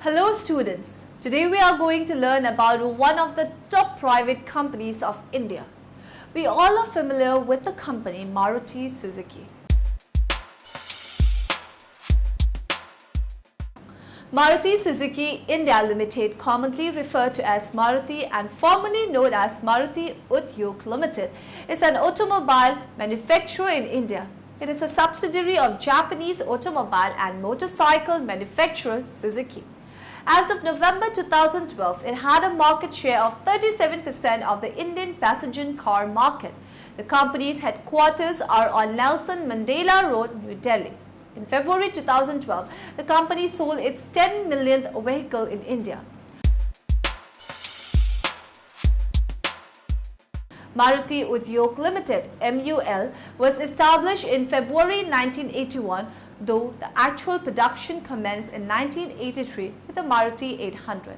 Hello students, today we are going to learn about one of the top private companies of India. We all are familiar with the company Maruti Suzuki. Maruti Suzuki India Limited, commonly referred to as Maruti and formerly known as Maruti Udyog Limited, is an automobile manufacturer in India. It is a subsidiary of Japanese automobile and motorcycle manufacturer Suzuki. As of November 2012, it had a market share of 37% of the Indian passenger car market. The company's headquarters are on Nelson Mandela Road, New Delhi. In February 2012, the company sold its 10 millionth vehicle in India. Maruti Udyog Limited (MUL) was established in February 1981, though the actual production commenced in 1983 with the Maruti 800.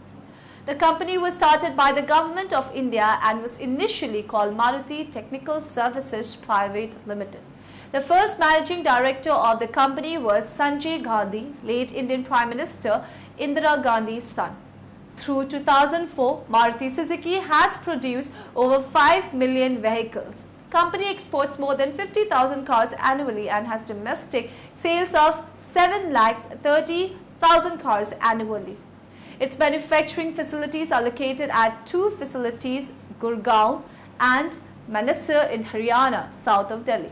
The company was started by the Government of India and was initially called Maruti Technical Services Private Limited. The first managing director of the company was Sanjay Gandhi, late Indian Prime Minister Indira Gandhi's son. Through 2004, Maruti Suzuki has produced over 5 million vehicles. The company exports more than 50,000 cars annually and has domestic sales of 7,30,000 cars annually. Its manufacturing facilities are located at two facilities, Gurgaon and Manesar in Haryana, south of Delhi.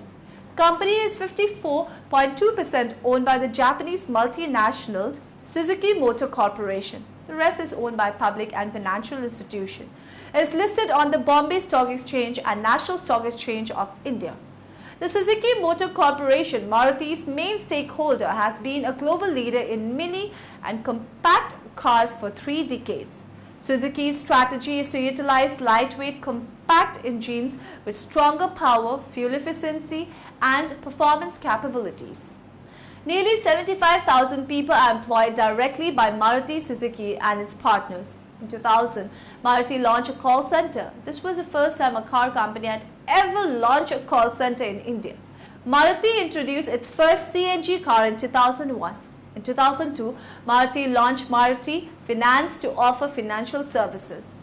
The company is 54.2% owned by the Japanese multinational Suzuki Motor Corporation. The rest is owned by public and financial institutions. It is listed on the Bombay Stock Exchange and National Stock Exchange of India. The Suzuki Motor Corporation, Maruti's main stakeholder, has been a global leader in mini and compact cars for 3 decades. Suzuki's strategy is to utilize lightweight, compact engines with stronger power, fuel efficiency, and performance capabilities. Nearly 75,000 people are employed directly by Maruti Suzuki and its partners. In 2000, Maruti launched a call center. This was the first time a car company had ever launched a call center in India. Maruti introduced its first CNG car in 2001. In 2002, Maruti launched Maruti Finance to offer financial services.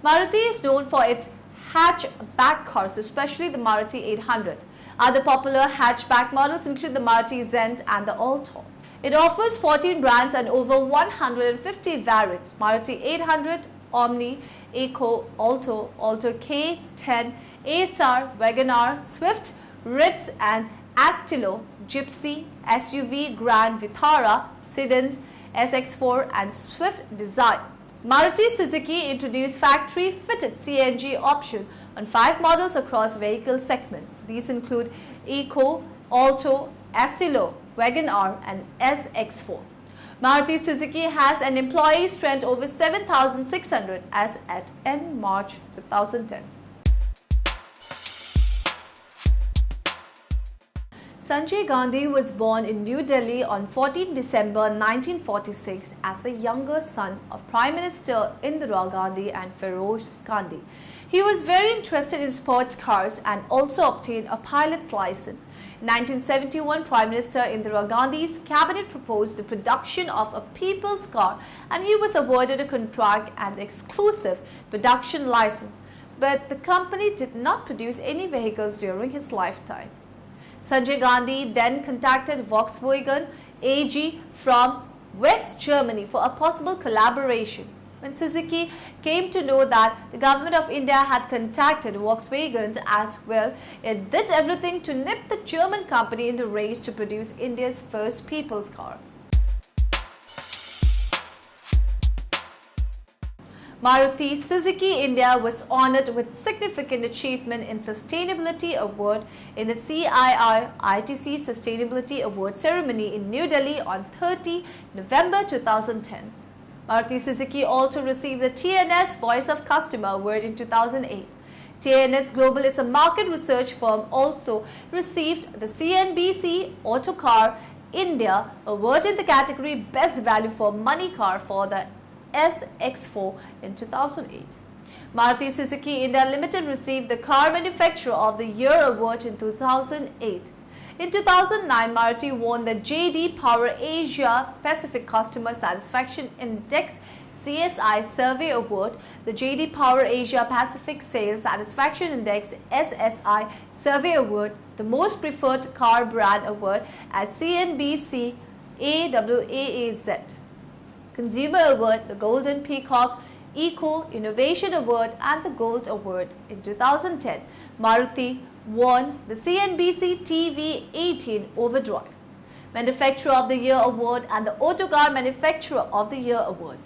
Maruti is known for its hatchback cars, especially the Maruti 800. Other popular hatchback models include the Maruti Zen and the Alto. It offers 14 brands and over 150 variants: Maruti 800, Omni, Eco, Alto, Alto K10, ASR, Wagoner, Swift, Ritz and Astilo, Gypsy, SUV, Grand Vitara, sedans, SX4 and Swift Desire. Maruti Suzuki introduced factory-fitted CNG option on 5 models across vehicle segments. These include Eco, Alto, Astilo, Wagoner and SX4. Maruti Suzuki has an employee strength over 7,600 as at end March 2010. Sanjay Gandhi was born in New Delhi on 14 December 1946 as the younger son of Prime Minister Indira Gandhi and Feroz Gandhi. He was very interested in sports cars and also obtained a pilot's license. In 1971, Prime Minister Indira Gandhi's cabinet proposed the production of a people's car and he was awarded a contract and exclusive production license. But the company did not produce any vehicles during his lifetime. Sanjay Gandhi then contacted Volkswagen AG from West Germany for a possible collaboration. When Suzuki came to know that the Government of India had contacted Volkswagen as well, it did everything to nip the German company in the race to produce India's first people's car. Maruti Suzuki India was honored with significant achievement in Sustainability Award in the CII ITC Sustainability Award ceremony in New Delhi on 30 November 2010. Maruti Suzuki also received the TNS Voice of Customer Award in 2008. TNS Global is a market research firm, also received the CNBC Autocar India Award in the category Best Value for Money Car for the SX4 in 2008. Maruti Suzuki India Limited received the Car Manufacturer of the Year award in 2008. In 2009, Maruti won the JD Power Asia Pacific Customer Satisfaction Index CSI Survey Award, the JD Power Asia Pacific Sales Satisfaction Index SSI Survey Award, the Most Preferred Car Brand Award at CNBC AWAAZ Consumer Award, the Golden Peacock Eco Innovation Award and the Gold Award. In 2010, Maruti won the CNBC TV 18 Overdrive Manufacturer of the Year Award and the Autocar Manufacturer of the Year Award.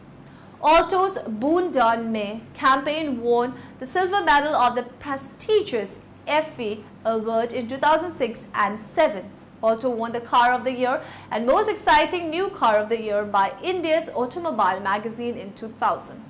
Alto's Boondan May campaign won the silver medal of the prestigious FE Award in 2006 and 7. Alto won the Car of the Year and Most Exciting New Car of the Year by India's Automobile magazine in 2000.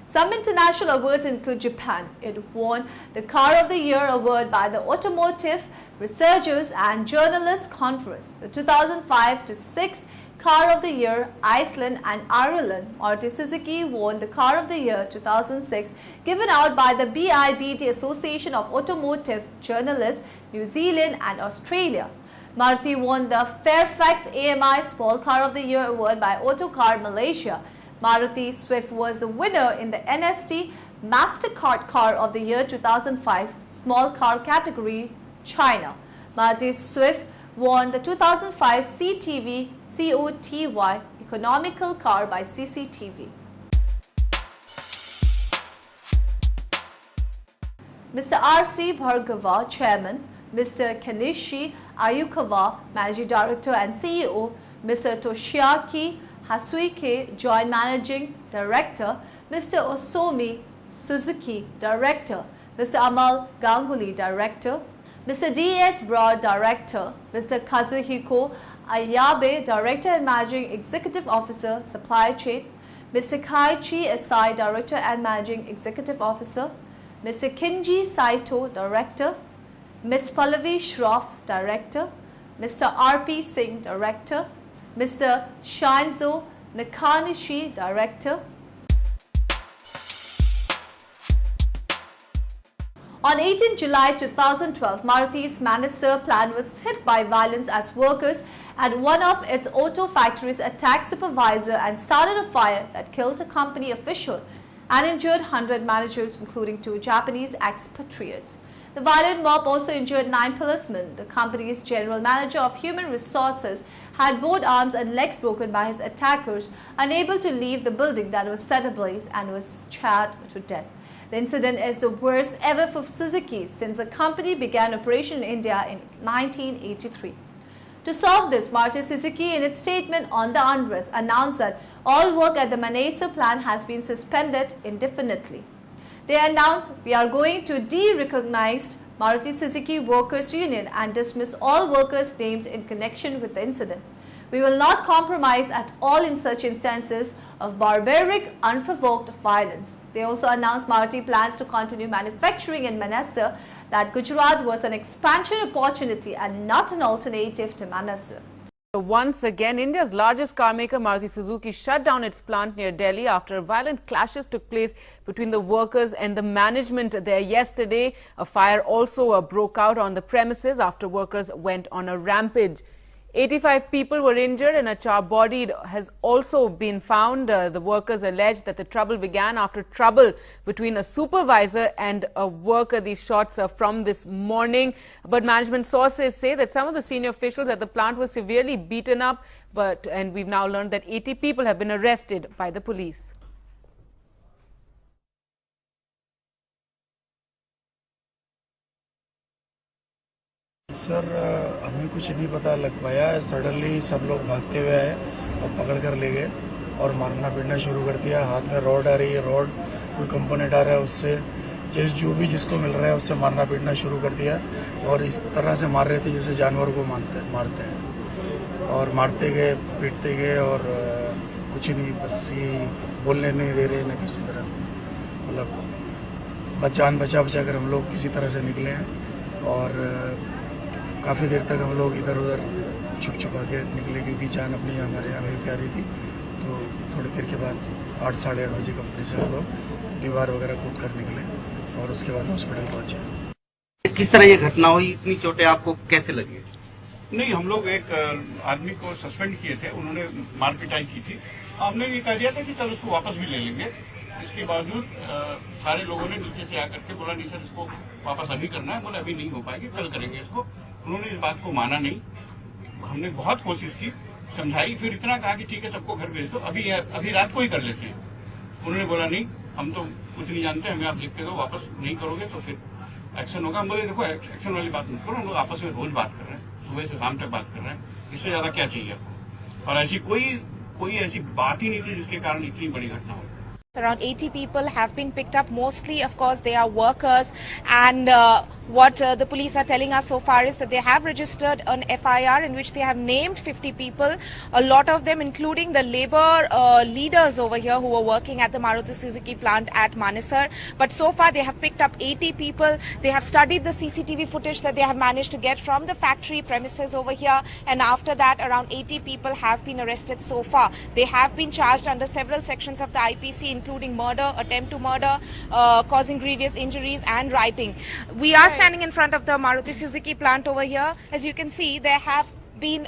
Some international awards include Japan. It won the Car of the Year award by the Automotive Researchers and Journalists Conference. The 2005-6 Car of the Year, Iceland and Ireland. Maruti Suzuki won the Car of the Year 2006 given out by the BIBT Association of Automotive Journalists, New Zealand and Australia. Maruti won the Fairfax AMI Small Car of the Year award by Autocar Malaysia. Maruti Swift was the winner in the NST MasterCard Car of the Year 2005 Small Car category, China. Maruti Swift won the 2005 CTV COTY Economical Car by CCTV. Mr. R.C. Bhargava, Chairman, Mr. Kenichi Ayukawa, Managing Director and CEO, Mr. Toshiaki Hasuike, Joint Managing Director, Mr. Osomi Suzuki, Director, Mr. Amal Ganguly, Director, Mr. D.S. Broad, Director, Mr. Kazuhiko Ayabe, Director and Managing Executive Officer, Supply Chain, Mr. Kaiichi Esai, Director and Managing Executive Officer, Mr. Kinji Saito, Director, Ms. Pallavi Shroff, Director, Mr. R.P. Singh, Director, Mr. Shinzo Nakanishi, Director. On 18 July 2012, Maruti's Manesar plant was hit by violence as workers at one of its auto factories attacked supervisor and started a fire that killed a company official and injured 100 managers, including 2 Japanese expatriates. The violent mob also injured 9 policemen. The company's general manager of human resources had both arms and legs broken by his attackers, unable to leave the building that was set ablaze and was charred to death. The incident is the worst ever for Suzuki since the company began operation in India in 1983. To solve this, Maruti Suzuki, in its statement on the unrest, announced that all work at the Manesar plant has been suspended indefinitely. They announced, "We are going to de-recognize Maruti Suzuki Workers Union and dismiss all workers named in connection with the incident. We will not compromise at all in such instances of barbaric, unprovoked violence." They also announced Maruti plans to continue manufacturing in Manesar, that Gujarat was an expansion opportunity and not an alternative to Manesar. Once again, India's largest car maker Maruti Suzuki shut down its plant near Delhi after violent clashes took place between the workers and the management there yesterday. A fire also broke out on the premises after workers went on a rampage. 85 people were injured and a charred body has also been found. The workers alleged that the trouble began after trouble between a supervisor and a worker. These shots are from this morning. But management sources say that some of the senior officials at the plant were severely beaten up. And we've now learned that 80 people have been arrested by the police. Sir हमें कुछ नहीं पता लग पाया, suddenly सब लोग भागते हुए आए और पकड़ कर ले गए और मारना पीटना शुरू कर दिया। हाथ में रॉड आ रही है, रॉड कोई कंपोनेंट आ रहा है, उससे जो भी जिसको मिल रहा है उससे मारना पीटना शुरू कर दिया और इस तरह से मार रहे थे जैसे जानवर को मारते हैं और मारते गए, पीटते गए और कुछ नहीं, बस ये बोलने नहीं दे रहे ना किसी तरह से, मतलब जान बचा कर हम लोग किसी तरह से निकले हैं और काफ़ी देर तक हम लोग इधर उधर छुप छुपा के निकले क्योंकि जान अपनी हमारे यहाँ भी प्यारी थी। तो थोड़ी देर के बाद 8 साढ़े 8 बजे कंपनी से हम लोग दीवार वगैरह कूद कर निकले और उसके बाद हॉस्पिटल पहुँचे। किस तरह ये घटना हुई, इतनी चोटें आपको कैसे लगी? नहीं, हम लोग एक आदमी को सस्पेंड किए थे, उन्होंने मार पिटाई की थी। हमने ये कह दिया था कि कल उसको वापस भी ले लेंगे। इसके बावजूद सारे लोगों ने नीचे से आकर के बोला नहीं सर इसको वापस अभी करना है, बोला अभी नहीं हो पाएगी, कल करेंगे इसको। उन्होंने इस बात को माना नहीं। हमने बहुत कोशिश की, समझाई, फिर इतना कहा कि ठीक है सबको घर भेज दो, अभी रात को ही कर लेते हैं। उन्होंने बोला नहीं, हम तो कुछ नहीं जानते, हमें आप लिखते दो, वापस नहीं करोगे तो फिर एक्शन होगा। हम बोले देखो एक्शन वाली बात मत करो, हम लोग आपस में रोज बात कर रहे हैं, सुबह से शाम तक बात कर रहे हैं, इससे ज्यादा क्या चाहिए आपको। और ऐसी कोई ऐसी बात ही नहीं थी जिसके कारण इतनी बड़ी घटना हो। Around 80 people have been picked up. Mostly, of course, they are workers. And what the police are telling us so far is that they have registered an FIR in which they have named 50 people. A lot of them, including the labor leaders over here who were working at the Maruti Suzuki plant at Manesar. But so far, they have picked up 80 people. They have studied the CCTV footage that they have managed to get from the factory premises over here. And after that, around 80 people have been arrested so far. They have been charged under several sections of the IPC, including murder, attempt to murder, causing grievous injuries and rioting. We are standing in front of the Maruti Suzuki plant over here. As you can see,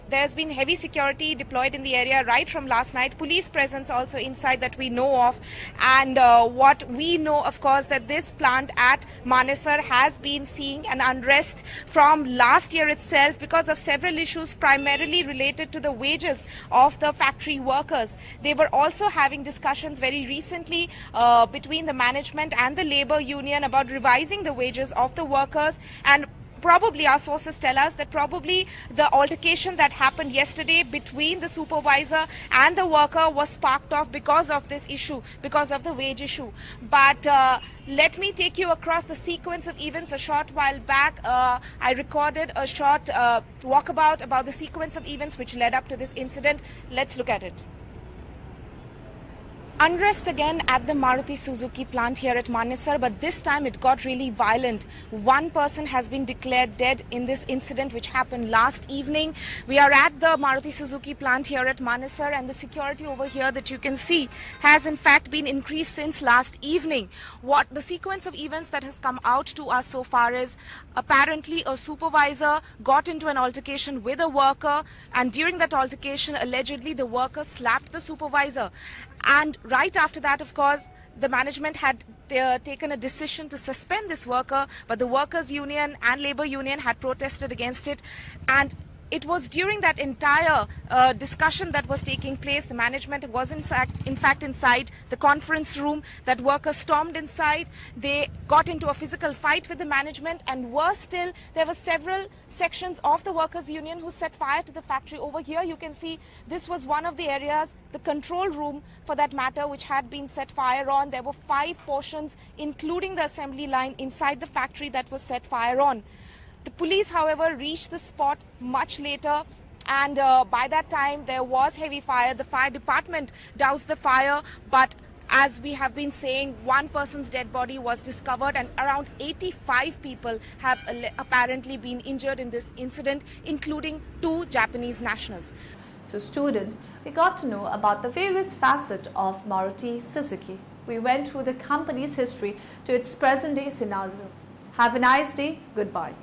there's been heavy security deployed in the area right from last night. Police presence also inside that we know of. And what we know, of course, that this plant at Manesar has been seeing an unrest from last year itself because of several issues primarily related to the wages of the factory workers. They were also having discussions very recently between the management and the labor union about revising the wages of the workers. And probably our sources tell us that probably the altercation that happened yesterday between the supervisor and the worker was sparked off because of this issue, because of the wage issue. But let me take you across the sequence of events. A short while back, I recorded a short walkabout about the sequence of events which led up to this incident. Let's look at it. Unrest again at the Maruti Suzuki plant here at Manesar, but this time it got really violent. One person has been declared dead in this incident which happened last evening. We are at the Maruti Suzuki plant here at Manesar, and the security over here that you can see has in fact been increased since last evening. What the sequence of events that has come out to us so far is apparently a supervisor got into an altercation with a worker, and during that altercation allegedly the worker slapped the supervisor. And right after that, of course, the management had taken a decision to suspend this worker, but the workers' union and labor union had protested against it. And it was during that entire discussion that was taking place, the management was in fact inside the conference room, that workers stormed inside. They got into a physical fight with the management, and worse still, there were several sections of the workers' union who set fire to the factory. Over here you can see this was one of the areas, the control room for that matter, which had been set fire on. There were 5 portions, including the assembly line inside the factory, that was set fire on. The police, however, reached the spot much later, and by that time there was heavy fire. The fire department doused the fire, but as we have been saying, one person's dead body was discovered, and around 85 people have apparently been injured in this incident, including 2 Japanese nationals. So students, we got to know about the various facets of Maruti Suzuki. We went through the company's history to its present day scenario. Have a nice day. Goodbye.